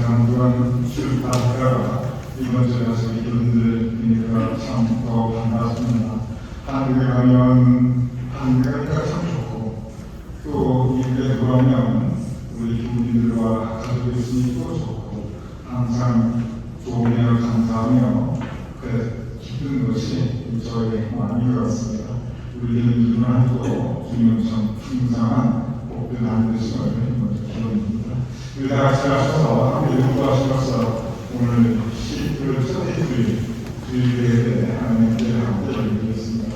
그런 다 하다가 이번 주에 와서 이분들 뵈니까 참 더 반갑습니다. 한국에 가면 한국이니까 참 좋고 또 이렇게 돌아오면 우리 교우님들과 가지고 있으니 또 좋고 항상 좋은 일을 감사하며 그 기쁜 것이 저에게 마음이 되었습니다. 우리는 누구나도 주님 참 풍성한 복들 하는 것을 기원입니다. 우리 다 같이 하셔서 함께 기도하시면서 오늘 시를 첫째 주일에 하나님께 함께 드리겠습니다.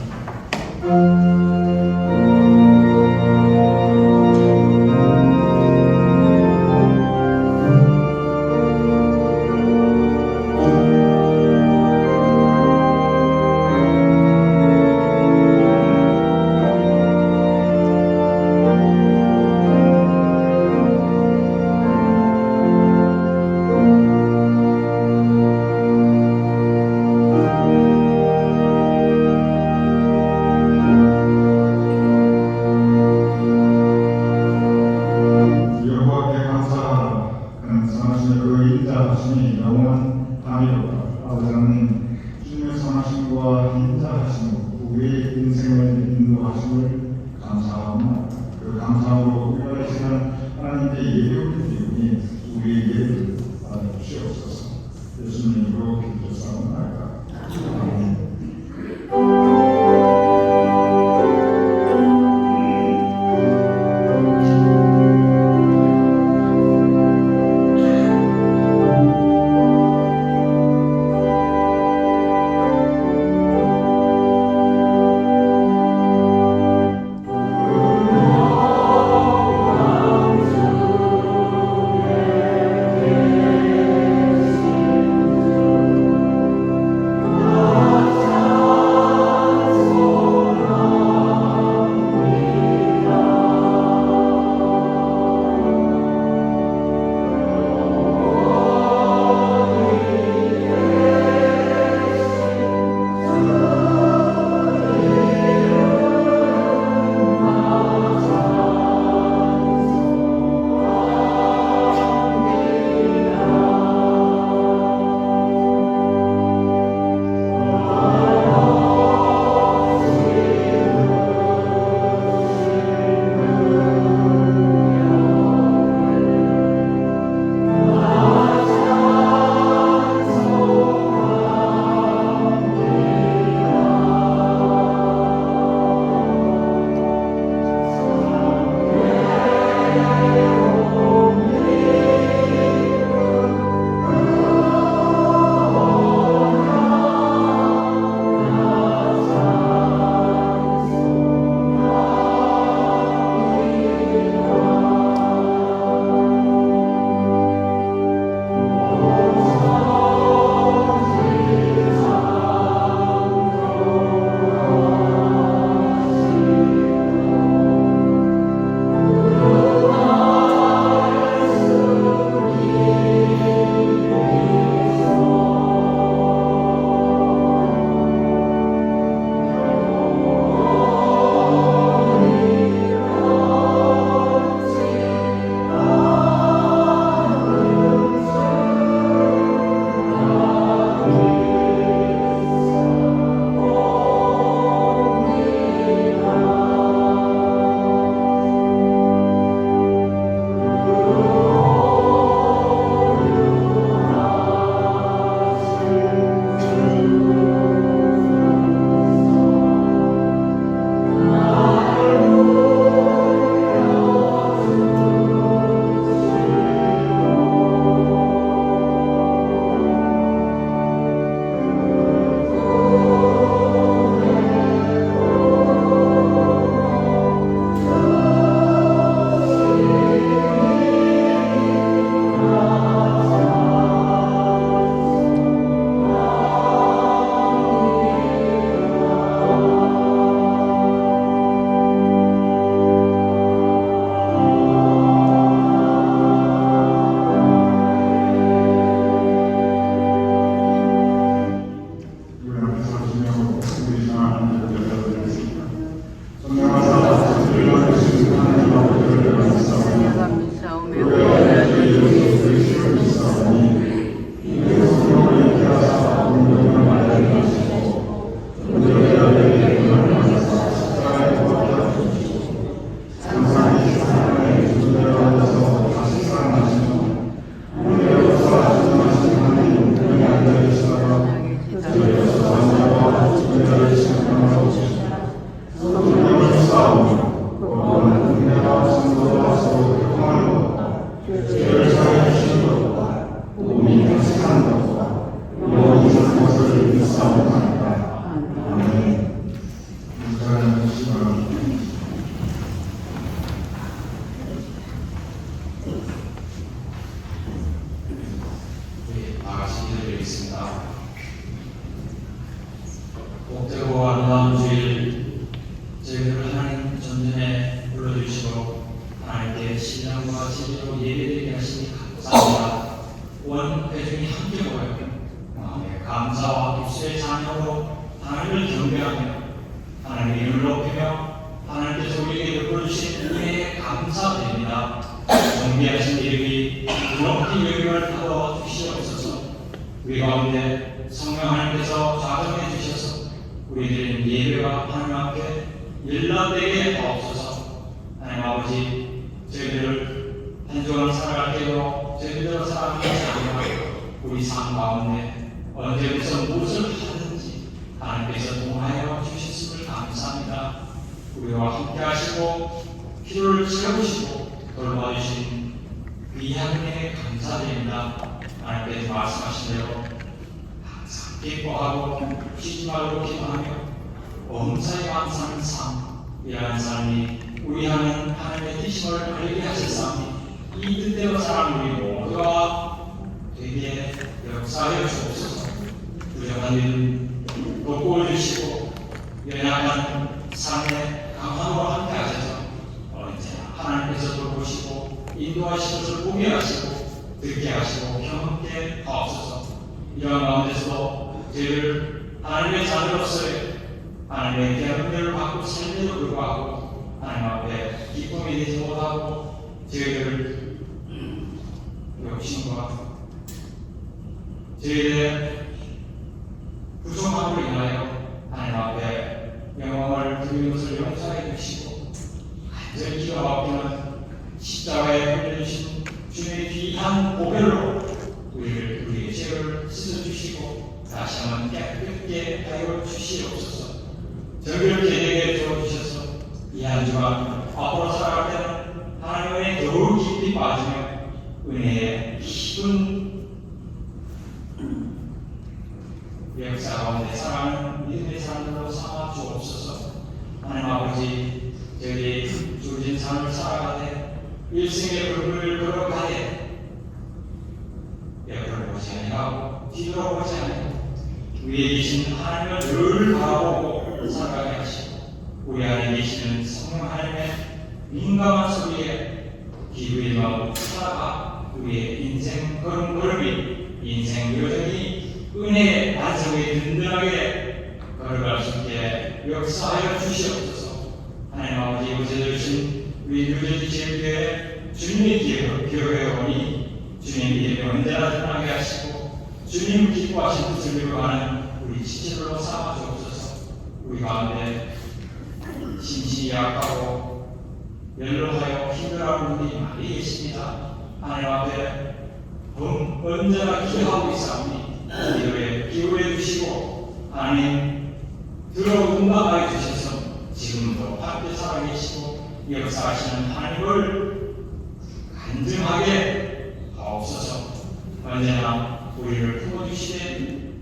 선하심이 영원 다니로다. 아버지는 주님의 선하심과 인자하심으로 우리의 인생을 인도하심을 감사합니다. 그 감사함으로 우리가 이 시간 하나님께 예배를 드리니 우리에게 받아주시옵소서. 예수님으로 기도하옵나이다. 아멘. Oh 찬양과 제대로 예배되게 하시니 감사합니다. 온 회중이 함께 모여 마음의 감사와 입술의 찬양으로 하나님을 경배하며 하나님의 이름을 높이며 하나님께서 우리에게 베풀어주신 은혜에 감사드립니다. 존귀하신 이름이 높이 여김을 하여 주시옵소서. 우리 가운데 성령 하나님께서 좌정해 주셔서 우리들은 예배와 하나님 앞에 일납되게 하옵소서. 하나님 아버지, 저희들을 한 주간 살아갈 때로 저희들을 살아가게 하시고 우리 삶 가운데 언제부터 무엇을 하든지 하나님께서 동하여 주셨음을 감사합니다. 우리와 함께 하시고 필요를 채우시고 돌봐주신 귀한 은혜에 감사드립니다. 하나님께서 말씀하신 대로 항상 기뻐하고 쉬지 말고 기도하며 범사에 감사하는 삶이라는 삶이 우리 하는 하나님의 뜻임을 알게 하셨사오니 이 뜻대로 사람 우리 모두가 되게 역사하여 주옵소서. 부족한 일 돋구어주시고 연약한 삶의 강함으로 함께 하셔서 언제나 하나님께서 돌보시고 인도하신 것을 보게 하시고 듣게 하시고 경험케 하옵소서. 이러한 가운데서도 저희를 하나님의 자녀로서의 하나님의 귀한 은혜를 받고 삶에도 불구하고 하나님 앞에 기쁨이 되지 못하고 저희들을 욕심과 저희들의 부족함으로 인하여 하나님 앞에 영광을 드리는 것을 용서해 주시고 간절히 기도하옵기는 십자가에 흘려주신 주님의 귀한 보혈로 우리의 죄를 씻어주시고 다시 한번 깨끗게 하여 주시옵소서. 저희를 계획에 주어주셔서 이 한 주간 앞으로 살아갈 때는 하나님의 더욱 깊이 빠지며 은혜의 깊은 역사 가운데 살아가는 믿음의 삶으로 삼아 주옵소서. 하나님 아버지, 저희 주어진 삶을 살아가되 일생의 불을 걸어가되 옆을 보지 아니하고 뒤로 보지 아니하고 위에 계신 하나님을 늘 바라보고 살아가게 하시고 우리 안에 계시는 성령 하나님의 민감한 소리에 기부임하고 살아가 우리의 인생 걸음걸음이 인생 여정이 은혜의 반석에 든든하게 걸어갈 수 있게 역사하여 주시옵소서. 하나님 아버지, 어제 주신 우리 뉴저지 제일교회 주님의 교회에 오니 주님 이름에 언제나 드러나게 하시고 주님 기뻐하신 뜻을 이루어가는 우리 지체들로 삼아 주옵소서. 우리 가운데 심신이 약하고 연로하여 힘들어하는 분이 많이 계십니다. 하나님 앞에 언제나 기도하고 있사오니 기도에 기울여 주시고 하나님 들어 응답하여 주셔서 지금도 함께 살아계시고 역사하시는 하나님을 간증하게 하옵소서. 언제나 우리를 품어주시되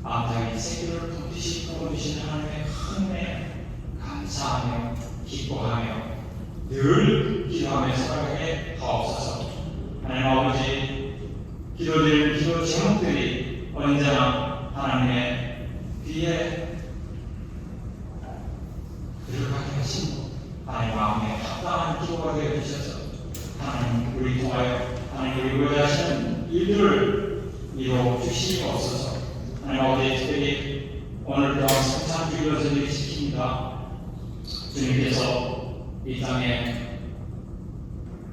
암장의 새끼를 품듯이 품어주시는 하나님의 큰 은혜 감사하며 기뻐하며 늘 기도하며 살아가게 하옵소서. 하나님 아버지, 기도드릴 기도 제목들이 언제나 하나님의 귀에 들어가게 하시고 하나님 마음에 합당한 기도가 되어 주셔서 하나님 우리 통하여 하나님 우리 의뢰하시는 일들을 이루어 주시옵소서. 하나님 아버지, 특별히 오늘 또한 성찬주일로 저녁을 지킵니다. 주님께서 이 땅에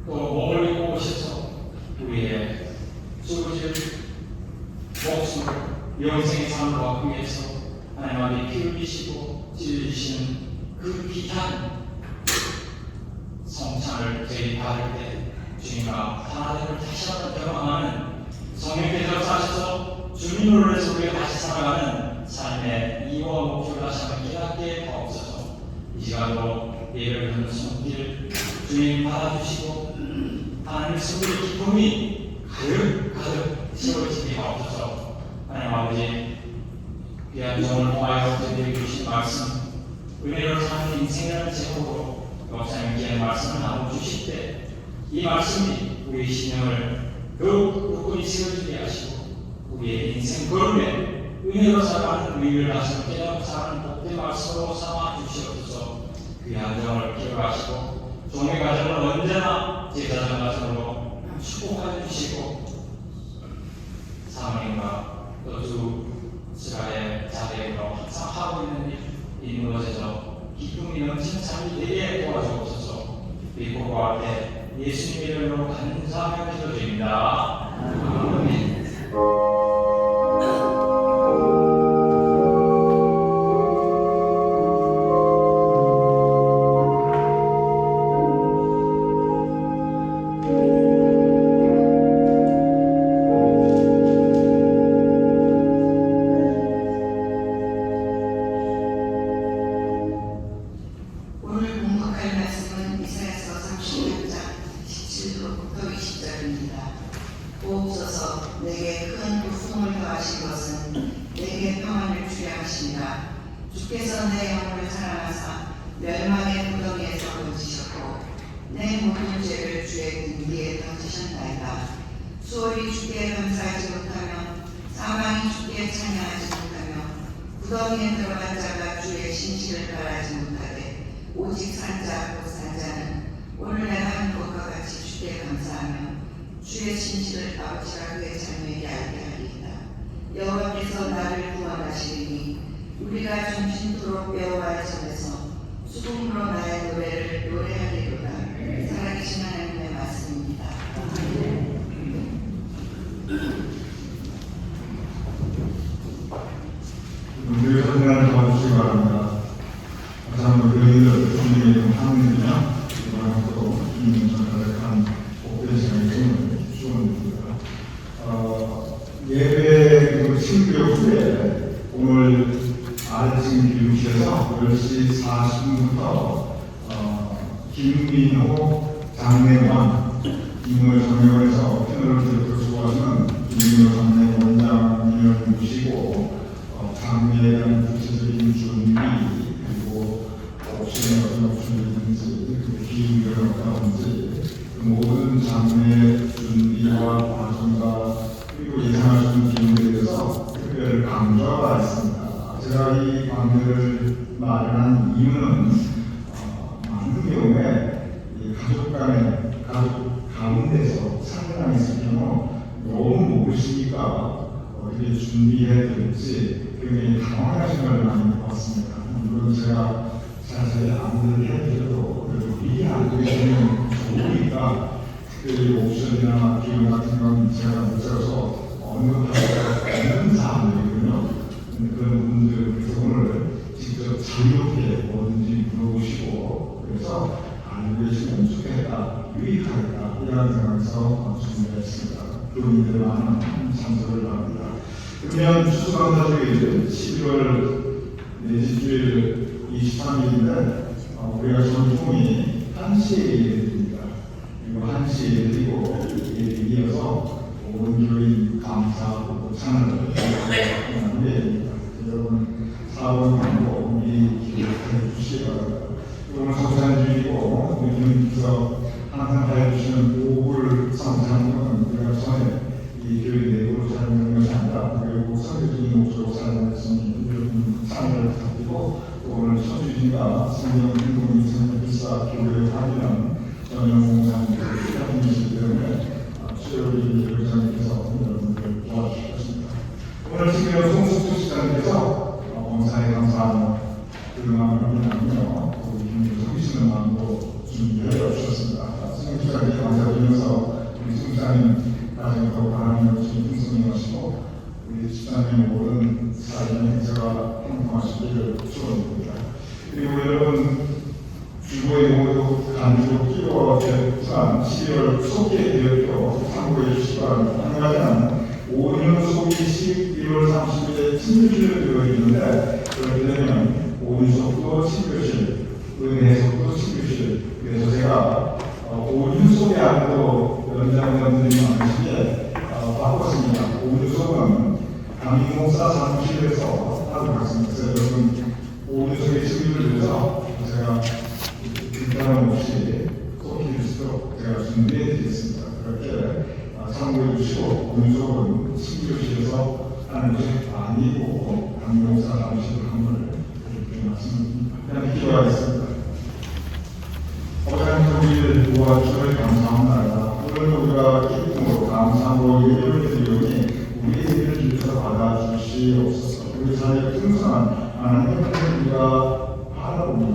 또 몸을 입고 오셔서 우리의 쏟아질 목숨을 영생의 삶을 얻기 위해서 하나님 앞에 피를 흘리시고 찔러주시는 그 귀한 성찬을 저희 받을 때 주님과 하나님을 다시 한번 경험하는 성령께서 역사하셔서 주님으로 해서 우리가 다시 살아가는 삶의 이유와 목표를 다시 한번 깨닫게 하옵소서. 이 시간도 예배를 드리는 손길 주님 받아주시고 하나님의 성령의 기쁨이 가득 채워지게 하옵소서. 하나님 아버지, 귀한 종을 통하여 저희에게 주신 말씀 은혜로 사는 인생이라는 제목으로 목사님 귀한 말씀을 나눠주실 때 이 말씀이 우리 신령을 더욱 굳건히 세워주게 하시고 우리의 인생 걸음에 은혜로 살아가는 의미를 다시 깨닫고 사는 복된 말씀으로 삼아 주시옵소서. 귀한 종을 기억하시고 종의 과정을 언제나 제자장 과정으로 축복해 주시고 사모님과 또 두 스가의 자대로 항상 하고 있는 것에서 기쁨이 넘치는 삶이 되게 도와주옵소서. 믿고과 앞에 예수님 이름으로 감사하며 기도드립니다. 아멘. 오늘 공독할 말씀은 이사야서 36장 17절부터 20절입니다. 보옵소서 내게 큰 고통을 더하신 것은 내게 평안을 주려 하심이라. 주께서 내 영혼을 사랑하사 멸망의 구덩이에서 건지셨고 내 모든 죄를 주의 등 위에 던지셨나이다. 수월이 주께 감사하지 못하며 사망이 주께 찬양하지 못하며 구덩이에 들어간 자가 주의 신실을 바라지 못하되 오직 산자 곧 산자는 오늘 내가 한 것과 같이 주께 감사하며 주의 신실을 아버지가 그의 자녀에게 알게 하리이다. 여호와께서 나를 구원하시리니 우리가 정신토록 여호와의 전에서 수금으로 나의 노래를 노래하리로다. 살아계신 하나님의 말씀입니다. 우리 선생님을 도와주시기 바랍니다. 다시 의의를 주님의 이름 하느냐 이번에도 주님의 전달한 복된 시간이 되는 축원드립니다. 예배 신교육 후에 오늘 아래층 교육실에서 10시 40분부터 김민호 장례원 임을 정회원에서 패널을 들고 수고하시는 김민호 장례원장님을 모시고 장례에 대한 구체적인 준비 그리고 옵션이 어떤 옵션이 있는지 그 기획이 어떤지 그 모든 장례 준비와 과정과 그리고 예상할 수 있는 기능에 대해서 특별히 강조가 있습니다. 제가 이 강좌를 마련한 이유는 많은 경우에 이 가족 가운데서 상관이 있을 경우 너무 모르시니까 어떻게 준비해야 될지 굉장히 당황하시는 걸 많이 봤습니다. 물론 제가 자세히 안내를 해드려도 그래도 미리 알고 계시면 좋으니까 특별히 옵션이나 비용 같은 건 제가 못 들어서 언급할 없는 사항들이거든요. 그런 분들께서 오늘 직접 자유롭게 뭐든지 물어보시고 그래서 알고 계시면 좋겠다, 유익하겠다 이런 생각에서 준비했습니다. 그분들 많은 참석을 바랍니다. 그러면 추수감사주일 11월 내지 주일 23일인데 우리가 전통이 1시에 예배드립니다. 그리고 1시에 예배드리고 예배에 이어서 온 교인 감사하고 찬양을 하는 예배입니다. 여러분 4월 광고 미리 기억해 주시기 바랍니다. 오늘 성찬주일이고 교인님께서 항상 해주시는 오불 성찬은 우리가 전에 이 교회 내부로 사용하는 것이 아니라 그리고 선교적인 목적으로 사용했으니 여러분 참여를 부탁드리고 또 오늘 천주신과 성경 행동이 성교사 교회에 하면 전용공사님들이 협력이시기 때문에 수요일 교회장님께서 여러분들 도와주시겠습니다. 오늘 지금 송숙주 시장님께서 봉사에 감사하는 그 마음을 나누며 우리 교회 섬기시는 마음으로 준비해 주셨습니다. 송숙주장님 감사드리면서 우리 송장님 나중에 더 바라는 것이 풍성히 하시고 우리 집사님 모든 사람의 행사가 행복하시기를 축원드립니다. 그리고 여러분 주보에 모두 간주 끼워 대부산 12월 소개 대표표 참고해 주시기 바랍니다. 한 가지는 5년 소기 11월 30일에 친교실을 되어 있는데 그럴 때는 5년 속도 친교실, 은혜 속도 친교실 그래서 제가 5년 소개하고 연장원들이 많으시게 바꿨습니다. 5년 속은 강인목사 사무실에서 하도록 하겠습니다. 그래서 여러분 5년 소개 친교를 위해서 제가 불편함 없이 소개해 주시도록 제가 준비해 드리겠습니다. 그렇게 참고해 주시고 운석은 친교실에서 하는 것이 아니고 강용사 나오시는 한번 이렇게 말씀드립니다. 그냥 기도하겠습니다. 어머니 도와주심을 감사합니다. 오늘 우리가 기쁨으로 감사로 예배를 드리오니 우리의 일을 주셔서 받아주시옵소서. 우리 사회의 풍성한 하나님의 우리가 바라보며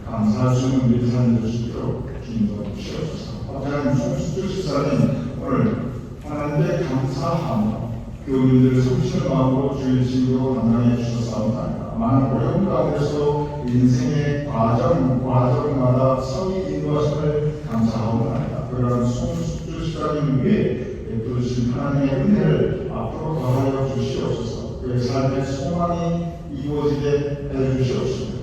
감사할 수 있는 우리 삶을 줄 수 있도록 기도 주시옵소서. 하나님 주시사님 오늘 하나님께 감사하며 교우님들을 속시는 마음으로 주의 진도로 감당해 주셔서 많은 어려움 가운데서 인생의 과정마다 성의 인도하심을 감사하옵나이다. 그러한 송수주시다님 위에 베푸신 하나님의 은혜를 앞으로 더하여 주시옵소서. 그의 삶의 소망이 이루어지게 해주시옵소서.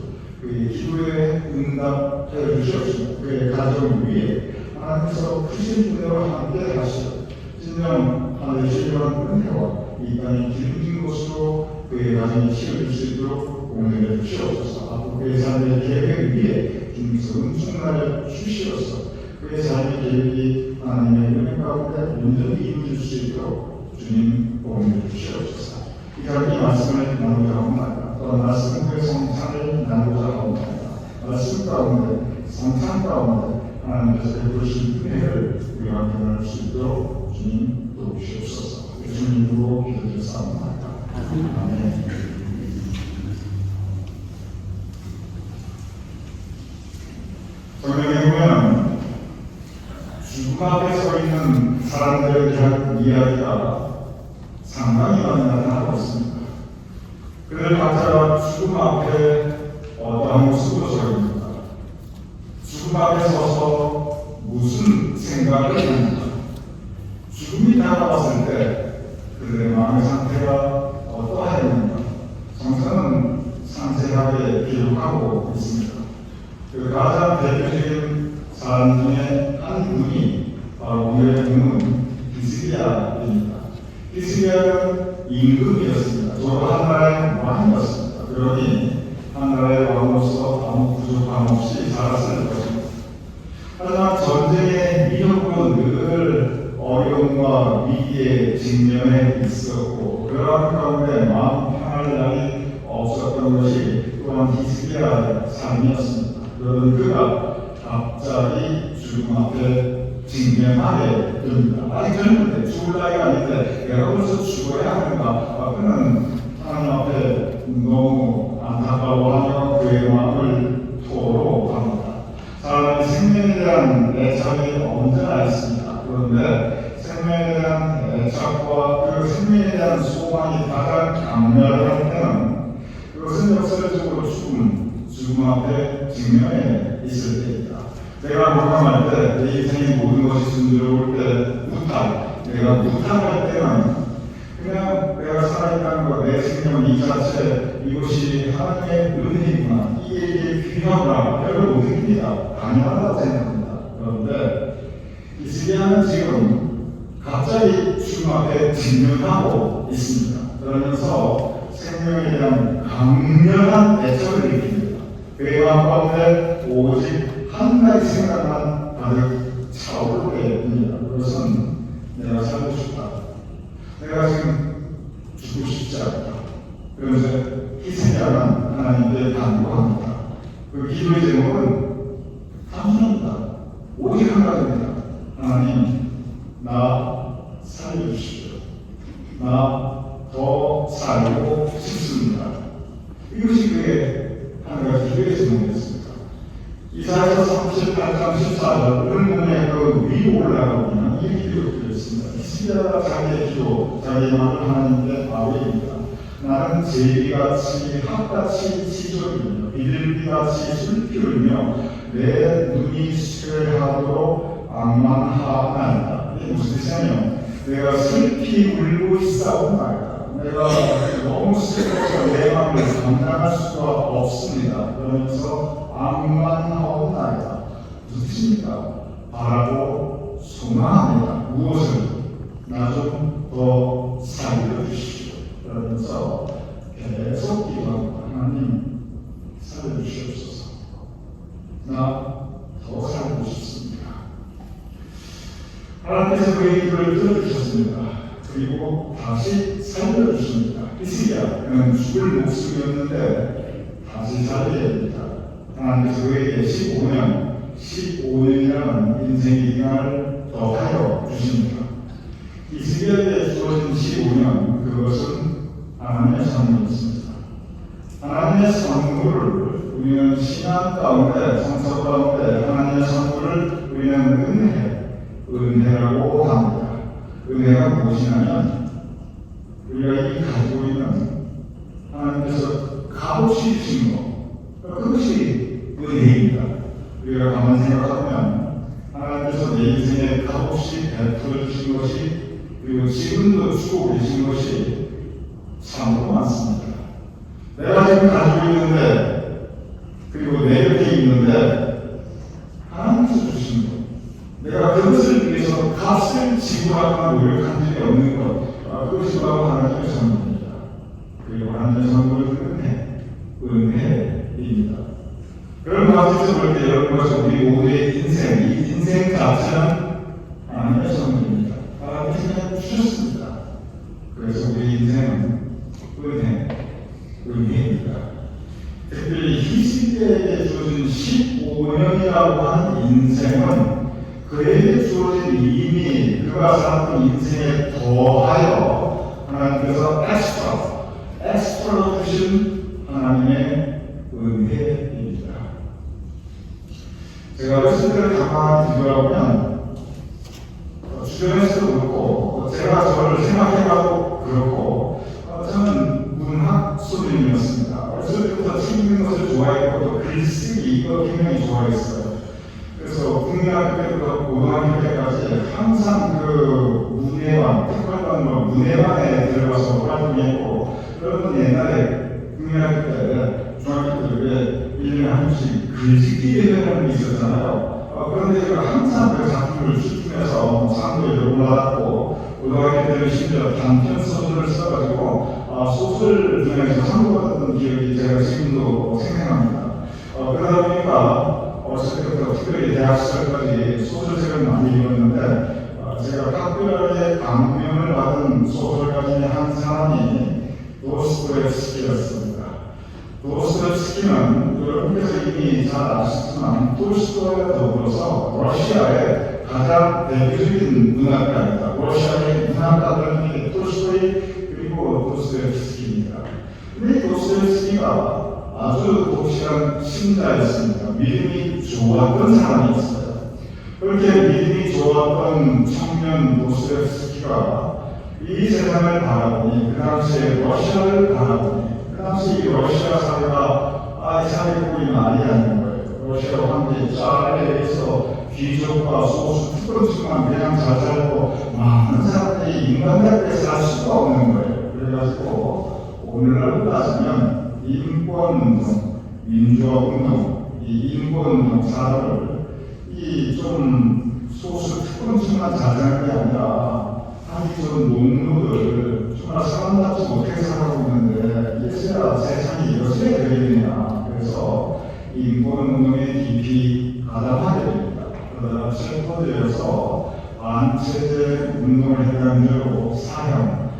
그의 기도에 응답해 주시옵소서. 그의 가정 위에 하나님께서 크신 은혜와 함께 하시옵소서. 진정 하늘의 신령한 은혜와 이 땅의 기름진 곳으로 그의 가정이 치러질 수 있도록 공헌해 주시옵소서. 앞으로 그의 삶의 계획 위에 주님께서 은총을 주시옵소서. 그의 삶의 계획이 하나님의 은혜 가운데 온전히 이루어질 수 있도록 주님 공헌해 주시옵소서. 이 자리에 말씀을 나누자 합니다. 또 말씀 후에 성찬을 나누자 합니다. 말씀 가운데 성찬 가운데 하나님께서 베푸신 은혜를 우리가 경험할 수 있도록 주님 도우시옵소서. 주님으로 기도드렸사옵나이다. 아멘. 성경에 보면 죽음 앞에 서 있는 사람들에 대한 이야기가 상당히 많이 나타나고 있습니다. 그들 각자가 죽음 앞에 어떠한 모습으로 서 있는가? 죽음 앞에 서서 무슨 생각을 합니까? 죽음이 다가왔을 때 그들의 마음의 상태가 어떠하였는가? 성서는 상세하게 기록하고 있습니다. 그 가장 대표적인 사람 중에 한 분이 바로 우리의 부모님 히스기야입니다. 히스기야는 임금이었습니다. 저도 한 나라의 왕이었습니다. 그러니 한 나라의 왕으로서 아무 부족함 없이 살았을 것입니다. 하지만 전쟁의 위협은 늘 어려움과 위기에 직면해 있었고 그러한 가운데 마음 편할 날이 없었던 것이 또한 히스기야의 삶이었습니다. 그러던 그가 갑자기 죽음 앞에 직면하게 됩니다. 아직 젊은데 죽을 나이가 아닌데 내가 벌써 죽어야 하는가? 그는 하나님 앞에 너무 안타까워하며 그의 마음을 토로합니다. 사람이 생명에 대한 애착이 언제나 있습니다. 그런데 생명에 대한 애착과 그 생명에 대한 소망이 가장 강렬할 때는 그것은 역사적으로 죽음 앞에 직면해 있을 때입니다. 내가 공감할 때, 내 인생의 모든 것이 순조로울 때, 내가 무탈할 때는 그냥 내가 살아있다는 것, 내 생명 이 자체, 이것이 하나님의 은혜이구나, 이게 귀하구나, 별로 못 느낍니다. 당연하다고 생각합니다. 그런데 히스기야는 지금 갑자기 죽음 앞에 직면하고 있습니다. 그러면서 생명에 대한 강렬한 애착을 느낍니다. 그의 마음 가운데 오직 한 가지 생각만 가득 차오르게 됩니다. 그것은 내가 살고 싶다. 내가 지금 죽고 싶지 않다. 그러면서 히스기야는 하나님께 간구합니다. 그 기도의 제목은 단순합니다. 오직 한 가지입니다. 하나님, 나 살려주십시오. 나 더 살고 싶습니다. 이것이 그의 한 가지 기도의 제목이었습니다. 이사야서 38장 14절 오늘 보면 그 위로 올라가보면 이 기도를 드렸습니다. 히스기야가 자기의 기도, 자기의 마음을 하나님께 아뢰입니다. 나는 제비같이 핫같이 치졸이며 비둘기같이 슬피 울며 내 눈이 쇠하도록 악만하나이다. 이게 무슨 뜻이냐면 내가 슬피 울고 있사옵나이다. 내가 너무 슬퍼서 내 마음을 감당할 수가 없습니다. 그러면서 악만하옵나이다. 무슨 뜻입니까? 바라고 소망합니다. 무엇을? 나 좀 더 살려주십시오. 그러면서 계속 기도합니다. 하나님 살려주시옵소서. 나 더 살고 싶습니다. 하나님께서 그의 기도를 들어주셨습니다. 그리고 다시 살려주십니다. 히스기야는 죽을 목숨이었는데 다시 살게 됩니다. 하나님께서 그에게 15년 15년이라는 인생의 기간을 더하여 주십니다. 이스라엘에 주어진 15년, 그것은 하나님의 선물이었습니다. 하나님의 선물을 우리는 신앙 가운데, 성서 가운데 하나님의 선물을 우리는 은혜라고 합니다. 은혜가 무엇이냐면 우리가 이 가지고 있는 하나님께서 값없이 주신 것, 그것이 은혜입니다. 우리가 가만 생각하면 하나님께서 내 인생에 값없이 베풀어 주신 것이, 그리고 지금도 주고 계신 것이 참으로 많습니다. 내가 지금 가지고 있는데, 그리고 내 옆에 있는데 하나님께서 주신 것, 내가 그것을 위해서 값을 지불하거나 노력한 적이 없는 것, 그것이 바로 하나님의 선물입니다. 그리고 하나님의 선물은 은혜입니다. 그런 가운데서 볼 때 여러분과 우리 모두의 인생, 이 인생 자체는 하나님의 선물입니다. 하나님께서 주셨습니다. 그래서 우리 인생은 은혜입니다. 특별히 희생자에게 주어진 15년이라고 하는 인생은 그에게 주어진 이미 그가 살았던 인생에 더하여 하나님께서 엑스트라로 주신 하나님의 은혜입니다. 제가 어렸을 때를 가만히 뒤돌아보면 주변에서도 그렇고 제가 저를 생각해봐도 그렇고 저는 문학 소년이었습니다. 어렸을 때부터 책 읽는 것을 좋아했고 또 글쓰기 이거 굉장히 좋아했어요. 그래서 국민학교 때부터 고등학교 때까지 항상 그 문예관, 특별반 문예관에 들어가서 활동했고, 그러면 옛날에 국민학교 때 중학교 때 1년에 한 번씩 글짓기 대회라는 게 있었잖아요. 그런데 제가 항상 그 작품을 출품해서 상도 여러 번 받았고, 고등학교 때는 심지어 단편 소설을 써가지고 소설 중에서 상도 받았던 기억이 제가 지금도 생생합니다. 그러다 보니까 어렸을 때부터 특별히 대학 시절까지 소설책을 많이 읽었는데 제가 각별하게 감명을 받은 소설가 중에 한 사람이 도스토옙스키였습니다. 도스토옙스키는 여러분께서 이미 잘 아시지만 톨스토이와 더불어서 러시아의 가장 대표적인 문학가입니다. 러시아의 문학가들 중에 톨스토이 그리고 도스토옙스키입니다. 근데 도스토옙스키가 아주 독실한 신자였습니다. 믿음이 좋았던 사람이었어요. 그렇게 믿음이 좋았던 청년 도스토옙스키가 이 세상을 바라보니, 그 당시에 러시아를 바라보니, 그 당시 러시아 사회가 이 사회 꼴이 말이 아닌 거예요. 러시아 황제 짜르에 의해서 귀족과 소수 특권층만 그냥 잘 살고 많은 사람들이 인간답게 살 수가 없는 거예요. 그래가지고 오늘날 따지면 인권운동, 민주화운동, 이 인권운동 산업을 이 좀 소수 특권층만 잘 사는 게 아니라 한국은 농노들 정말 사람답지 못하게 살아가고 있는데 이제야 세상이 이렇게 되겠느냐. 그래서 인권운동에 깊이 가담하게 됩니다. 그러다가 셰퍼드에서 반체제 운동을 해당적으로 사형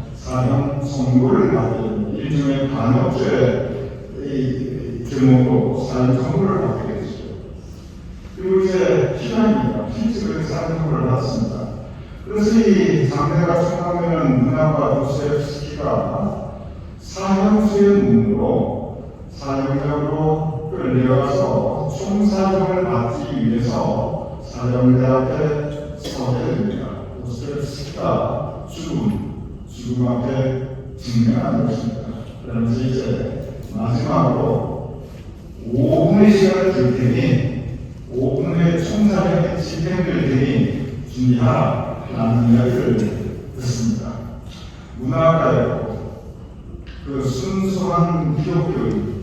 선고를 받게 됩니다. 일종의 반역죄 제목으로 사형 선고를 받게 되죠. 그리고 이제 피난입니다. 필직을 사형 선고를 받습니다. 그래서 이 장래가 충남되는 문학가 도스토옙스키가 사형수의 사형장으로 끌려가서 총사형을 받기 위해서 사형대 앞에 서게 됩니다. 도스토옙스키가 죽음 앞에 직면하는 것입니다. 그러면서 이제 마지막으로 5분의 시간을 줄 테니 5분 후에 총사형이 집행될 테니 준비하라 라는 이야기를 듣습니다. 문학가였고 그 순수한 기독교인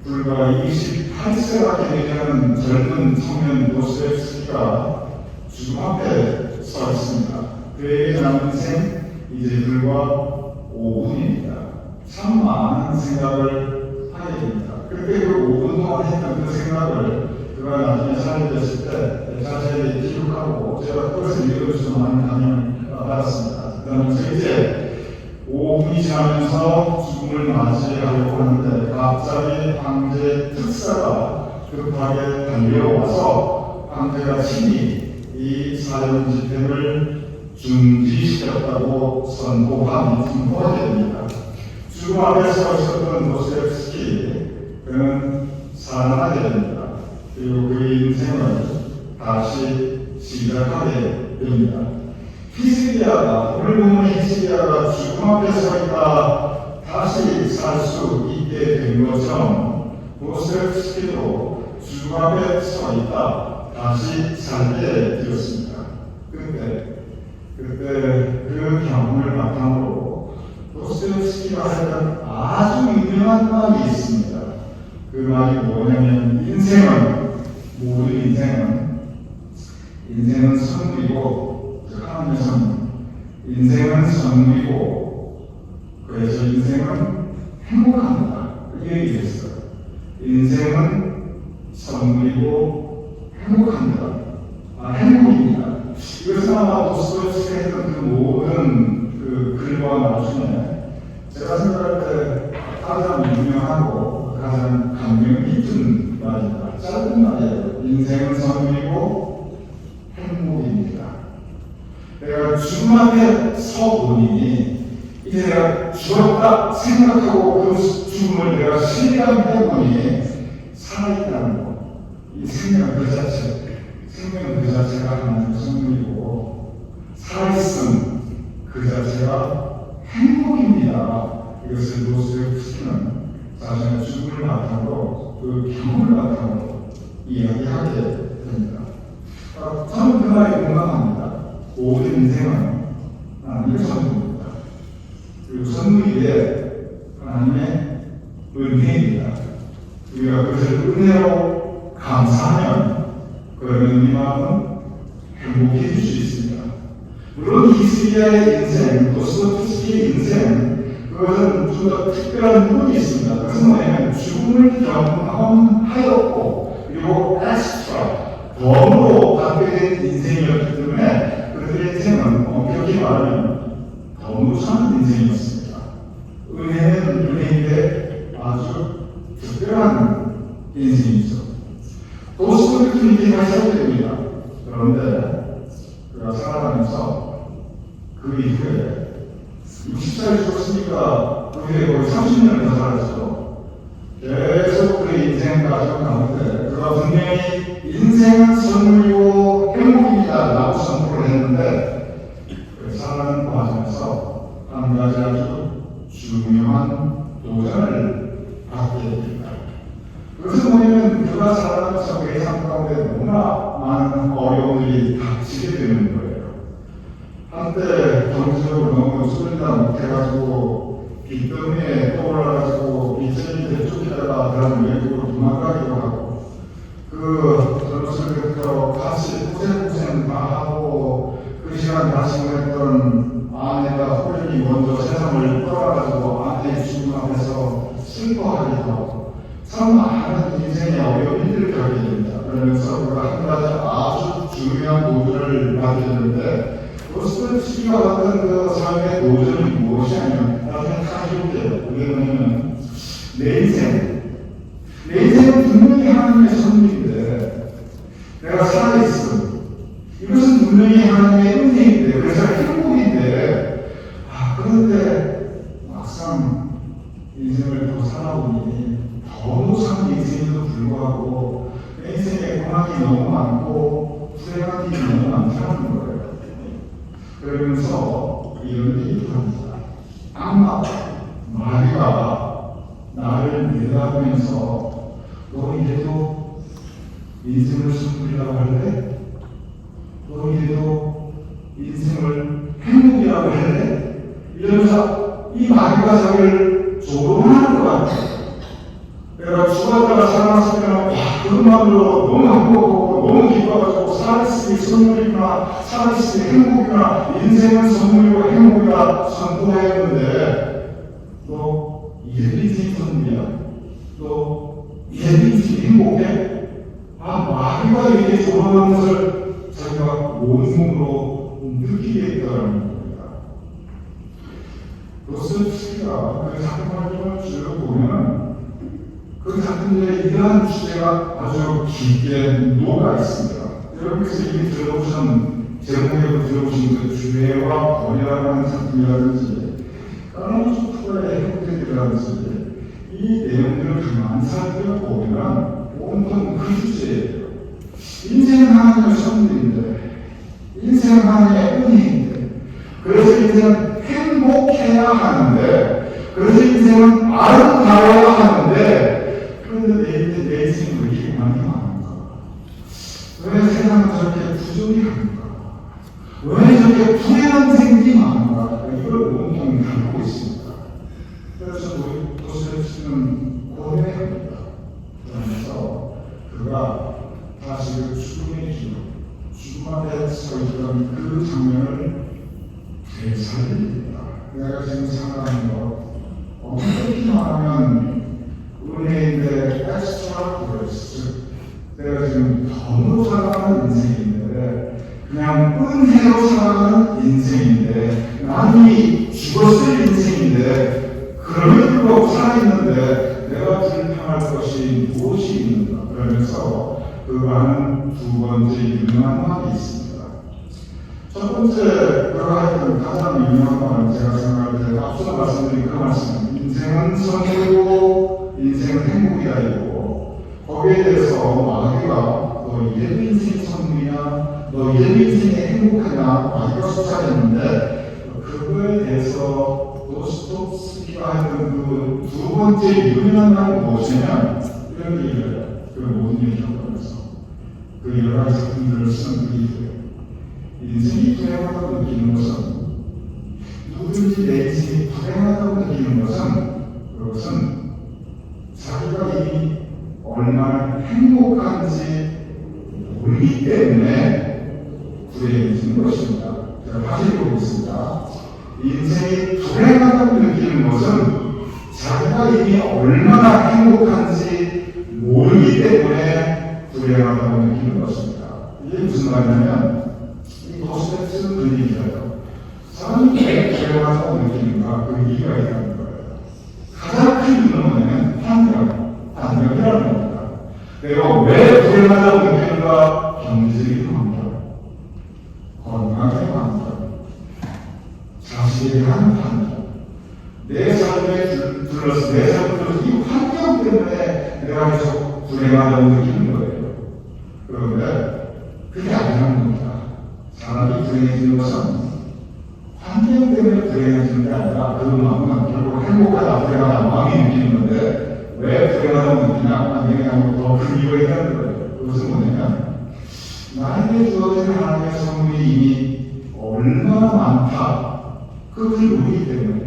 불과 28세가 되는 젊은 청년 도스토옙스키가 죽음 앞에 서 있습니다. 그에게 남은 생 이제 불과 5분입니다. 참 많은 생각을 하게 됩니다. 그때 그 5분 동안 했던 그 생각을 그가 나중에 살려졌을 때 자세히 기록하고 제가 그것을 읽어주셔서 많은 감명을 받았습니다. 그러면서 이제 5분이 지나면서 죽음을 맞이하려고 하는데 갑자기 황제 특사가 급하게 달려와서 황제가 친히 이 사형 집행을 중지시켰다고 선포가 됩니다. 죽음 앞에 서 있었던 도스토옙스키, 그는 살아나게 됩니다. 그리고 그의 인생을 다시 시작하게 됩니다. 히스기야가, 오늘 보면 히스기야가 죽음 앞에 서 있다 다시 살 수 있게 된 것처럼 도스토옙스키도 죽음 앞에 서 있다 다시 살게 되었습니다. 그때 그 경험을 바탕으로 도스토옙스키가 했던 아주 유명한 말이 있습니다. 그 말이 뭐냐면 모든 인생은 선물이고, 하나님의 선물. 인생은 선물이고, 그래서 인생은 행복합니다. 이게 얘기했어요. 인생은 선물이고 행복합니다. 행복입니다. 이것은 아마 도스토옙스키가 했던 그 모든 그 글과 말 중에 제가 생각할 때 가장 유명하고 가장 감명 깊은 말입니다. 짧은 말이에요. 인생은 선물이고 행복입니다. 내가 죽음 앞에 서 보니 이제 내가 죽었다 생각하고 그 죽음을 내가 실감해 보니 살아있다는 것, 이 생명 그 자체가 하나님의 선물이고 살아있음 그 자체가 행복입니다. 이것을 도스토옙스키는 자신의 죽음을 바탕으로 그 경험을 바탕으로 이야기하게 됩니다. 저는 그 말에 공감합니다. 모든 인생은 하나님의 선물입니다. 그리고 선물이래 하나님의 은혜입니다. 우리가 그것을 은혜로 감사하면 그러면 이 마음은 행복해질 수 있습니다. 물론 히스기야의 인생, 도스토옙스키의 인생, 그것은 좀 더 특별한 부분이 있습니다. 그것은 뭐냐면 죽음을 경험하였고 그리고 엑스트라, 덤으로 받게 된 인생이었기 때문에 그들의 인생은 엄격히 말하면 덤으로 사는 인생이었습니다. 은혜는 은혜인데 아주 특별한 인생이죠. 도스토옙스키는 이렇게 하셔야 됩니다. 그런데 그가 살아가면서 그 이후에 60살이 죽었으니까 그 후에 거의 30년을 더 살았죠. 계속 그의 인생 과정 가운데 그가 분명히 인생은 선물이고 행복입니다 라고 선포를 했는데 그 살아가는 과정에서 한 가지 아주 중요한 도전을 받게 됩니다. 그것은 뭐냐면 그가 살아가면서 그의 삶 가운데 너무나 많은 어려움들이 닥치게 되는 거예요. 한때 정신적으로 너무 소리나 못해가지고 빚더미에 떠올라가지고 빚쟁이 대쪽에다가 그런 외국으로 도망가기도 하고 그것을 같이 고생 다 하고 그 시간 같이 보냈던 아내가 호련이 먼저 세상을 떠나가지고 아내의 죽음 앞에서 슬퍼하기도 하고 참 많은 인생의 어려운 일들을 겪게 됩니다. 그러면서 그가 한 가지 아주 중요한 도전을 받게 되는데 도스토옙스키가 받은 그 삶의 도전이 무엇이냐면 나중에 다 해볼게요. 그게 뭐냐면 내 인생은 분명히 하나님의 선물인데 내가 살아있음 이것은 분명히 하나님의 은혜인데 그래서 행복인데 그런데 막상 인생을 더 살아보니 너무 산 인생에도 불구하고 내 인생에 고난이 너무 많고 불행한 일이 너무 많다는 거예요. 그러면서 이런 얘기를 합니다. 악마가 마귀가 나를 내다보면서 너 이래도 인생을 선물이라고 할래? 너 이래도 인생을 행복이라고 할래? 이러면서 이 마귀가 자기를 조롱하는 것 같아요. 내가 죽었다가 살아났으면 그것만으로 너무 행복하고 너무 기뻐가지고 살아있으니 선물이구나, 살아있으니 행복이구나, 인생은 선물이고 행복이다 선포했는데 너 이래도 인생이 선물이야? 너 이래도 인생이 행복해? 마귀가 이렇게 조롱하는 것을 자기가 온몸으로 느끼게 했다는 겁니다. 도스토옙스키가 그 작품 활동을 쭉 보면 그 작품들의 이러한 주제가 아주 깊게 녹아 있습니다. 여러분께서 이미 들어보신, 제목으로 들어보신 그 주례와 번뇌라는 작품이라든지 까나무스 프로의 행복들이라든지 이 내용들을 가만 살펴보면 온통 그 주제예요. 인생은 하나님의 선물인데, 인생은 하나님의 은혜인데, 그래서 인생은 행복해야 하는데, 그래서 인생은 아름다워야 하는데, 그런데 내 인생은 왜 이렇게 많이 많은가? 왜 세상은 저렇게 부조리한가? 왜 저렇게 불행한 생각이 많은가? 이걸 온통 담고 있습니다. 그래서 우리 도스토옙스키는 고뇌합니다. 그러면서 그가 다시 그 죽음의 길, 죽음 앞에 서 있던 그 장면을 되살립니다. 내가 지금 생각하는 것, 어떻게 말하면 은혜인데 엑스트라 그레이스, 내가 지금 덤으로 살아가는 인생인데, 그냥 은혜로 살아가는 인생인데, 남이 죽었을 인생인데, 그럼에도 불구하고 살아있는데, 내가 불평할 것이 무엇이 있는가? 그러면서 그가 하는 두 번째 유명한 말이 있습니다. 첫 번째, 그가 했던 가장 유명한 말은 제가 생각할 때 앞서 말씀드린 그 말씀, 인생은 선물이고 인생은 행복이다이고, 거기에 대해서 마귀가 너 이래도 인생이 선물이냐, 너 이래도 인생이 행복하냐, 마귀가 숫자했는데 그거에 대해서 도스토옙스키가 했던 그 두 번째 유명한 말이 무엇이냐면 이런 얘기를 해요. 그 모든 얘기를 하면서 그 여러 가지 작품들을 쓴 그 이후에 인생이 불행하다고 느끼는 것은, 누구든지 내 인생이 불행하다고 느끼는 것은, 그것은 자기가 이미 얼마나 행복한지 모르기 때문에 불행해지는 것입니다. 제가 다시 읽어보겠습니다. 인생이 불행하다고 느끼는 것은 자기가 이미 얼마나 행복한지 모르기 때문에 불행하다고 느끼는 것입니다. 이게 무슨 말이냐면, 이 도스토옙스키는 그런 얘기예요. 사람이 왜 불행하다고 느끼는가? 그 이유가 있다는 거예요. 가장 큰 이유는 환경이라는 겁니다. 내가 왜 불행하다고 느끼는가? 경제적인 환경, 건강의 환경, 자식에 대한 환경, 내 삶에 둘러서 내 삶을 둘러서 이 환경 때문에 내가 계속 불행하다고 느끼는 거예요. 그런데 그게 아니라는 겁니다. 사람이 불행해지는 것은 환경 때문에 불행해지는 게 아니라 그 마음은 결국 행복하다, 불행하다 마음이 느끼는 건데, 왜 불행하다고 느끼냐? 환경이 아니고 더 큰 이유가 있다는 거예요. 그것은 뭐냐면, 나에게 주어진 하나님의 선물이 이미 얼마나 많다, 그걸 모르기 때문에,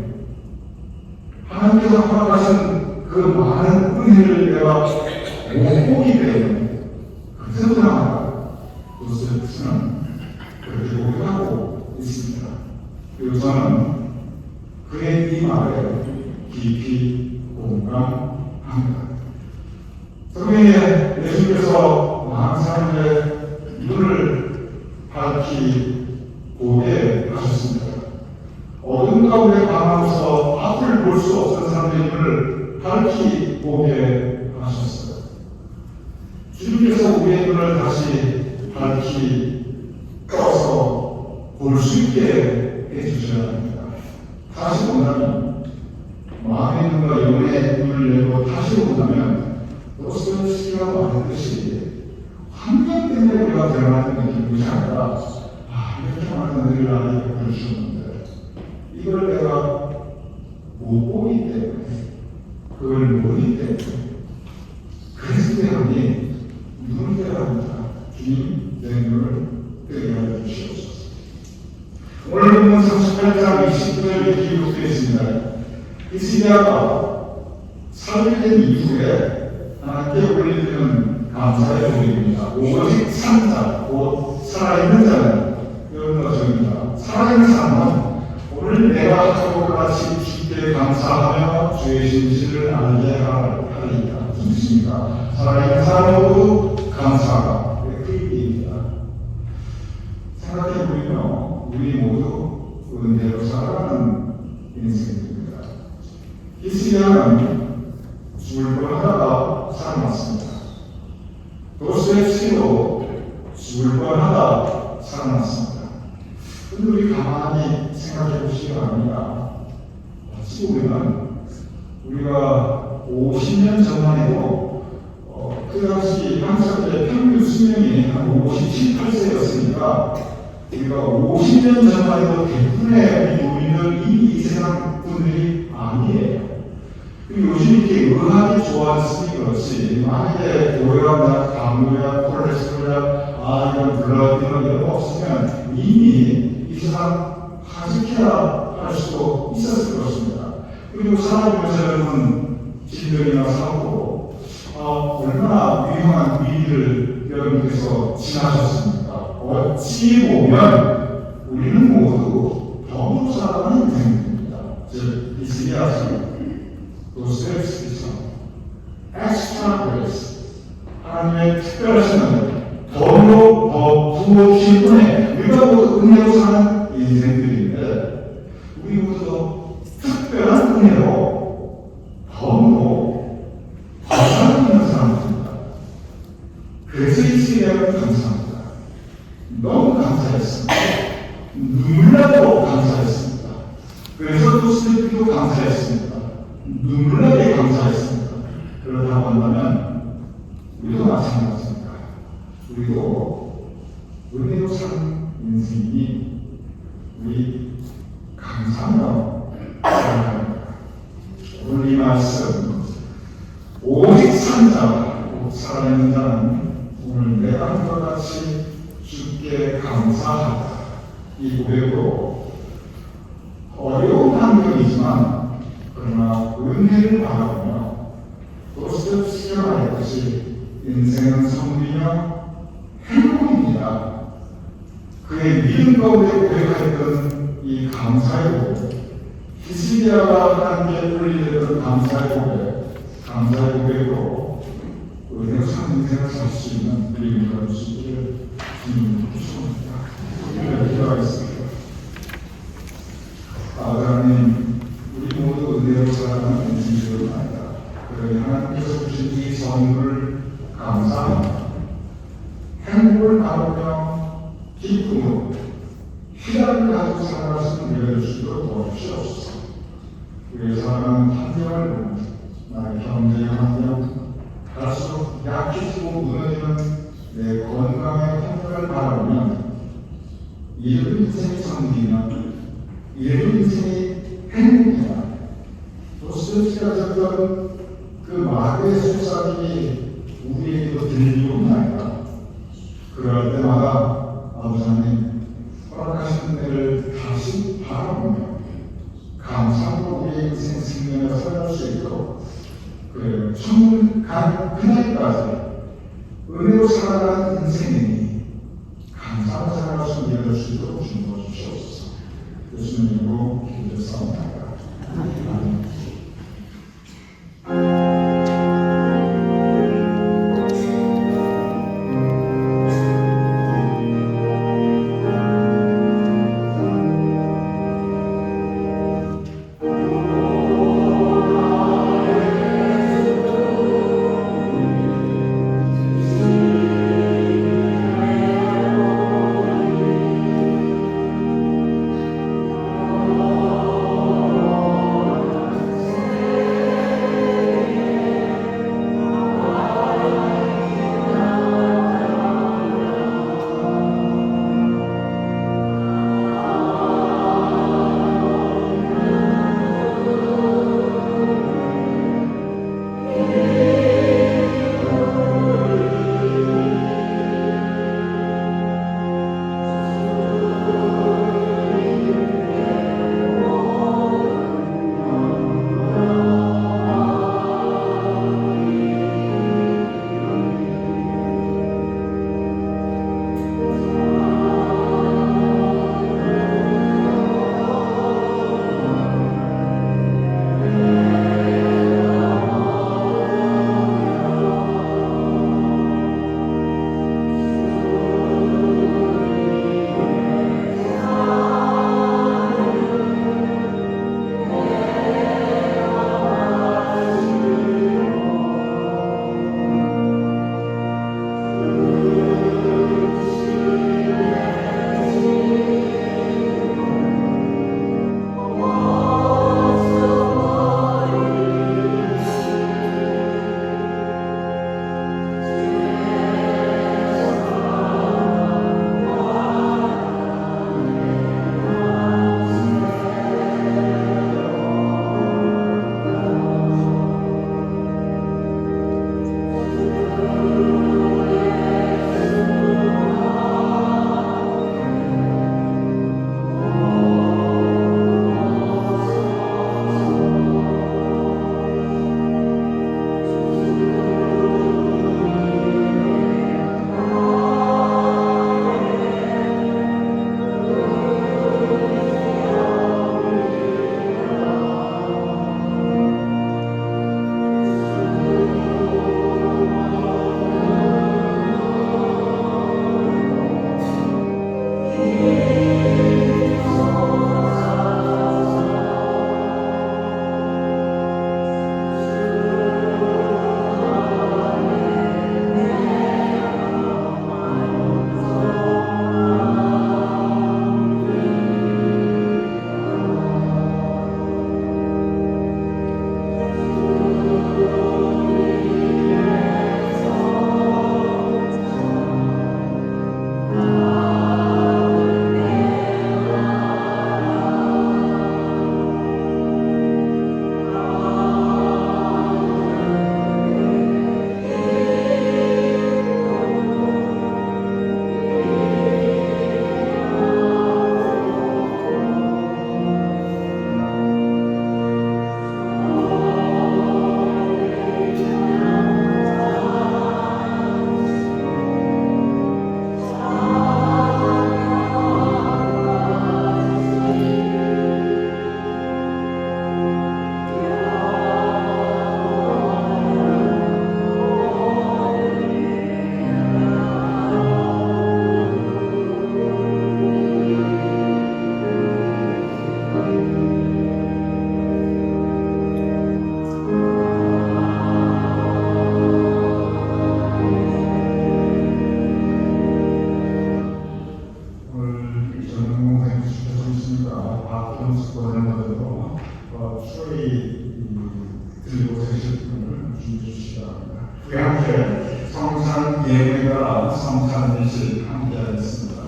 하나님께서 허락하신 그 많은 은혜를 내가 못 보기 때문에, 그래서 불안하다. 도스토옙스키는 그렇게 고백하고 있습니다. 그리고 저는 그의 이 말에 깊이 공감합니다. 성경에 예수께서 많은 사람들의 눈을 밝히 보게 하셨습니다. 어둠 가운데 방황해서 앞을 볼 수 없는 사람들의 눈을 밝히 보게 하셨어요. 주님께서 우리의 눈을 다시 밝히 떠서 볼 수 있게 해주셔야 합니다. 다시 본다면, 마음의 눈과 영의 눈을 열고 다시 본다면, 도스토옙스키가 말했듯이 환경 때문에 우리가 변화하는 느낌이 아니라, 이렇게 많은 은혜를 나에게 보여주셨는데 이걸 내가 못 보기 때문에, 그걸 모르기 때문에, 그래서 때문에 눈을 떼라 합니다. 주님, 내 눈을 뜨게 하여 주시옵소서. 오늘 본문 38장 20절에 기록되어 있습니다. 히스기야가 살인된 이후에 하나님께 올려드리는 감사의 고백입니다. 오직 산 자, 곧 살아있는 자는, 이런 것입니다. 살아있는 사람은 오늘 내가 하고 같이 주께 감사하며 주의 진실을 알게 하리이다. 무슨 뜻입니까? 살아있는 사람 모두 감사가 그 의미입니다. 생각해보면 우리 모두 은혜로 살아가는 인생입니다. 히스기야는 죽을 뻔하다가 살아났습니다. 도스토옙스키도 죽을 뻔하다 살아났습니다. 근데 우리 가만히 생각해 보시기 바랍니다. 어찌 보면 우리가 50년 전만 해도 그 당시 한국사람들의 평균 수명이 한 57, 8세였으니까 우리가 50년 전만 해도 대부분의 우리 노인은 이미 이 세상 분들이 아니에요. 요즘 이렇게 의학이 좋아졌으니 그렇지 만약에 고혈압이나 당뇨야 콜레스테롤이야 이런 블러드 이런 거 없으면 이미 이 세상 하직해야 할 수도 있었을 것입니다. 그리고 살아보면서 여러분 질병이나 사고 얼마나 위험한 위기를 여러분께서 지나셨습니까? 어찌 보면 우리는 모두 덤으로 살아가는 인생입니다. 즉 이스라엘 도스토옙스키처럼 엑스트라 그레이스 하나님의 특별하신 은혜 덤으로 더 부어주신 분에 우리가 모두 은혜로 사는 인생들인데 우리 모두 특별한 은혜로 덤으로 살고 있는 사람들입니다. 그래서 이 시간을 감사합니다. 너무 감사했습니다. 눈물나도 감사했습니다. 그래서 도스토옙스키도 감사했습니다. 눈물나게 감사했습니다. 그렇다고 한다면 우리도 마찬가지입니다. 우리도 은혜로 사는 인생이 우리 감사하며 살아갑니다. 오늘 이 말씀 오직 산 자, 곧 살아있는 자는 오늘 내가 한 것 같이 주께 감사하다 이 고백으로 어려운 환경이지만 그러나 은혜를 바라보며 도스토옙스키가 말했듯이 인생은 선물이며 행복입니다. 그의 믿음 가운데 고백했던 이 감사의 고백, 히스기야가 하나님께 올리던 감사의 고백으로 은혜로 산 인생을 살 수 있는 우리 인간 주시기를 주님으로 축원합니다. 기도하겠습니다. 하나님, 우리 모두 은혜로 살아가는 인생들을 말이다. 그러니 하나님께서 주신 이 선물을 감사합니다. 행복을 나누며 기쁨으로 희락을 가지고 살아갈 수 있는 은혜를 주시도록 도와주시옵소서. 우리의 살아가는 환경을 보면서 나의 경제의 환경, 갈수록 약해지고 무너지는 내 건강의 환경을 바라보면 이런 인생의 성공이나 이런 인생의 행복이나 도스토옙스키가 적던 그 마귀의 속삭임이 우리에게도 들리고 나이다. 그럴 때마다 아버지 하나님 허락하신 은혜를 다시 바라보며 감사하고 우리의 인생 생명을 살아갈 수 있도록 그 천국 간 그날까지 은혜로 살아가는 인생이니 감사하고 살아갈 수 있는 수 있도록 주님으로 주시옵소서. 예수님으로 기도했사옵나이다. 아멘. 들고 계실 분을 준비해 바랍니다. 우리 함께 성찬 예배가 성찬 예식 함께 하겠습니다.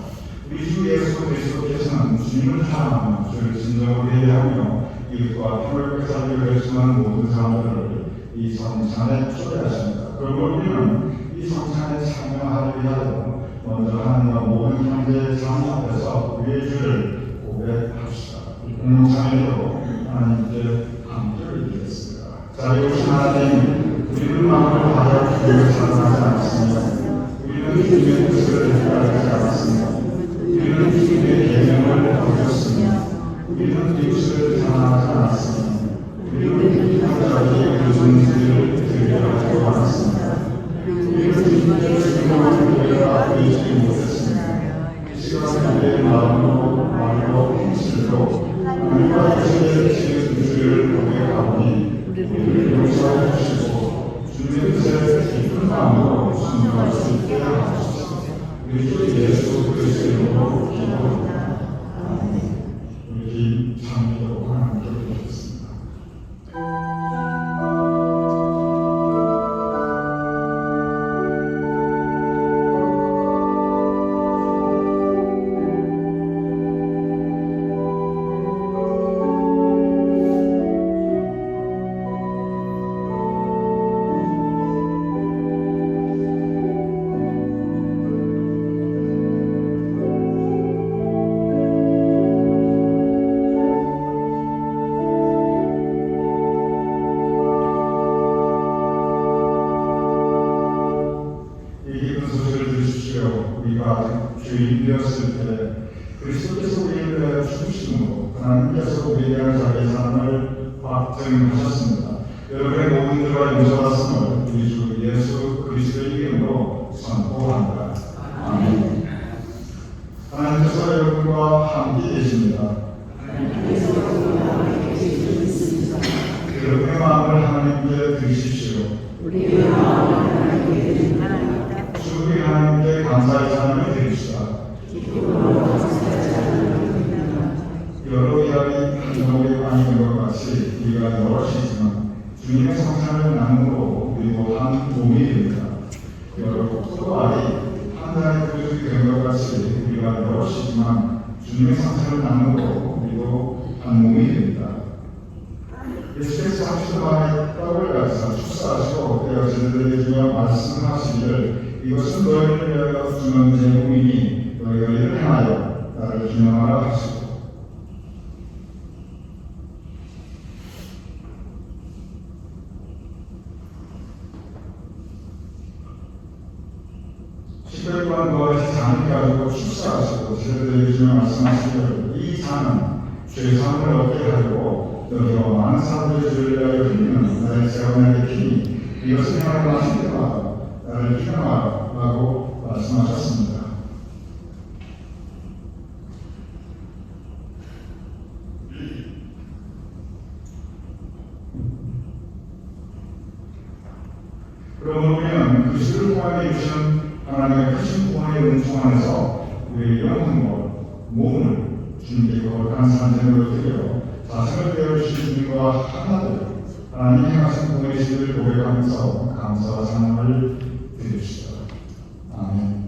우리 주 예수 그리스도께서는 주님을 사랑하며 주를 진정으로 예배하며 이웃과 평화롭게 살기로 결심한 모든 사람들을 이 성찬에 초대하십니다. 그러므로 우리는 이 성찬에 참여하기 위하여 먼저 하나님과 모든 형제의 장 앞에서 우리의 주를 고백합시다. 공동참여로 하나님께 함께 드리겠습니다. 자, 이곳은 하나님, 우리는 마음으로 하여 주님을 사랑하지 않습니다. 우리는 주님의 뜻을 따르지 않습니다. 우리는 주님의 계명을 어겼습니다. 우리는 이웃을 사랑하지 않았습니다. 우리는 형제에게 그 존재를 드리려고 않았습니다. 우리는 주님의 주님을 우리가 보이지 못했습니다. 이 시간 우리의 마음으로 말로 행실로 하나님과 예수의 주를 고백하오니 우리를 용서해 주시고 주님의 뜻에 깊은 마음으로 순종할 수 있게 하옵소서. 우리 주 예수 그리스도의 이름으로 기도합니다. 아멘. 우리 참기도 하나님께 드리겠습니다. 우리가 주인되었을 때 그리스도께서 우리를 위하여 죽으심으로 하나님께서 우리에 대한 자기의 삶을 확증하셨습니다. 여러분의 모든 죄가 용서받았음을 우리 주 예수 그리스도의 이름으로 선포합니다. 아멘. 하나님께서 여러분과 함께 계십니다. 여러분의 마음을 하나님께 드리십시오. 우리의 마음을 하나님께 드립니다. 우리 하나님께 감사의 찬양을 드립시다. 여러 이야기 한 덩어리 아닌 것 같이 우리가 여럿이지만 주님의 성찬을 나누므로 우리도 한 몸이 됩니다. 여러 또 알이 한 단의 그릇이 된 것 같이 우리가 여럿이지만 주님의 성찬을 나누므로 우리도 한 몸이 됩니다. 예수께서 30일 만에 떡을 가지사 축사하시고 떼어 제자들에게 주며 말씀하시기를 이것은 너희를 위하여 주는 제 몸이니 너희가 이를 행하여 나를 기념하라 하시고 십일 동안 너희 잔을 가지고 축사하시고 제자들에게 주며 말씀하시기를 이 잔은 죄사함을 얻게 하려고 너희와 많은 사람들의 죄를 위하여 흘리는 나의 세원의 피니 이것을 행하고 나실 때마다 나를 기념하라 라고 말씀하셨습니다. 우리에게 주신 하나님의 크신 구원의 은총 안에서 우리의 영혼과 몸을 주님께 거룩한 산재로 드려 자신을 되어주신 주님과 하나 되어 하나님 행하신 구원의 시를 고백하면서 감사와 찬양을 드립시다. 아멘.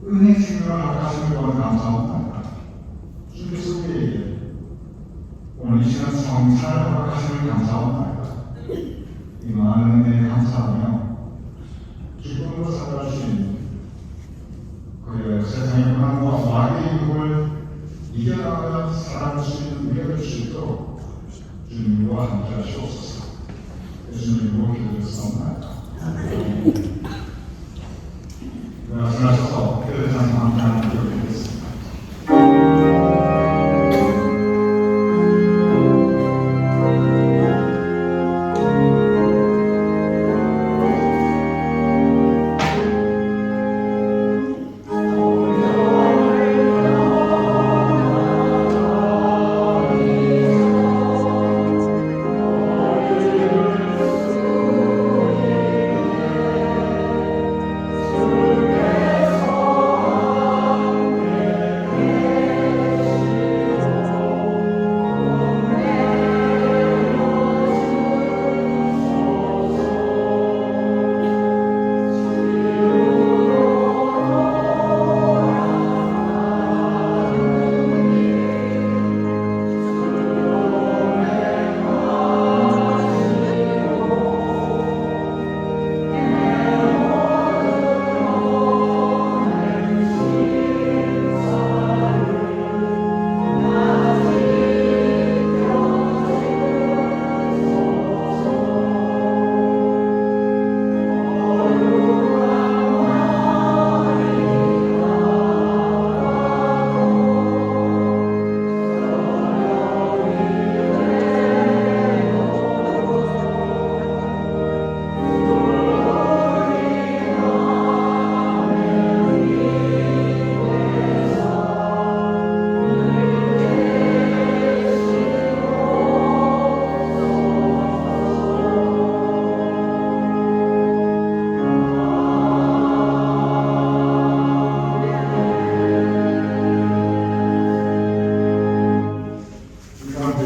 은혜 생명을 허락하시는 동안 감사합니다. 주께서 우리에게 오늘 이 시간 성사를 허락하시는 감사합니다. 이 많은 은혜에 감사하며 기쁨으로 살아주신 그 세상의 고난과 마귀의 유혹을 이겨나가 살아갈 수 있는 은혜를 주시도록 주님과 함께 하시옵소서. 예수님으로 기도했사옵나이다. 일어나셔서 교회장 감사하는 기억이 있습니다.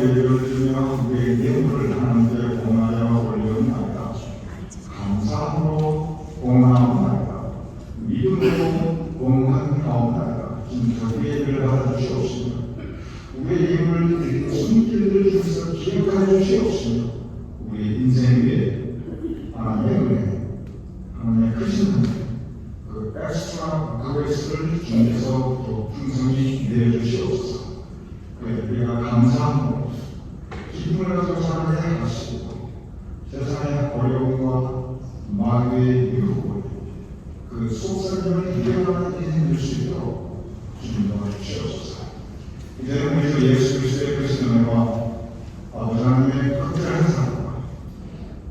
예배를 드리며 우리의 예물을 하나님께 공하여 올려나이다. 감사함으로 공하옵나이다. 믿음으로 공하옵나이다. 진짜 예배를 받아주시옵시며 우리의 예물을 드리는 손길을 통해서 기억하여 주시옵시며 우리의 인생 위에 하나님의 은혜, 하나님의 크신 은혜, 그 엑스트라 그레이스를 주님께서 또 풍성히 내어주시옵소서. 우리가 감사함으로 기쁨을 가지고 살아가게 하시고 세상의 어려움과 마귀의 유혹을 그 속삭임을 이겨나가는 인생 될 수 있도록 주님 도와주시옵소서. 이제는 우리 주 예수 그리스도의 크신 은혜와 아버지 하나님의 극진한 사랑과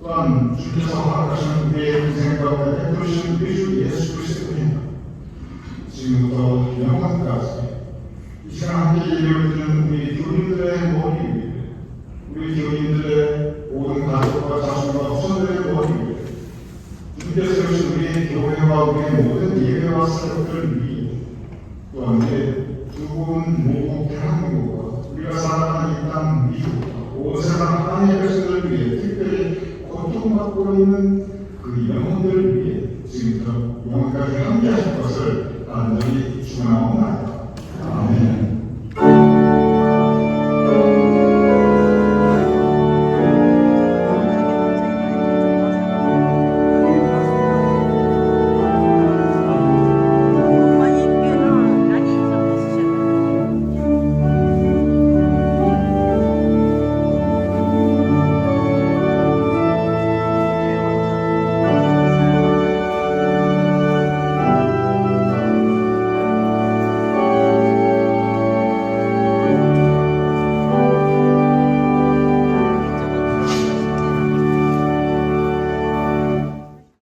또한 주께서 허락하신 우리의 인생 가운데 베푸신 우리 주 예수 그리스도의 은혜가 지금부터 영원까지 이 시간 함께 예배를 드리는 우리 교인들의 머리 위에 우리 교인들의 모든 가족과 자손과 후손들의 머리 위에 주님께서 세우신 우리의 교회와 우리의 모든 예배와 사역들 위에 또한 우리의 두분 모국 대한민국과 우리가 살아가는 이 땅 미국과 온 세상 하나님의 백성들을 위해 특별히 고통받고 있는 그 영혼들을 위해 지금부터 영원까지 함께 하실 것을 간절히 축원하옵나이다.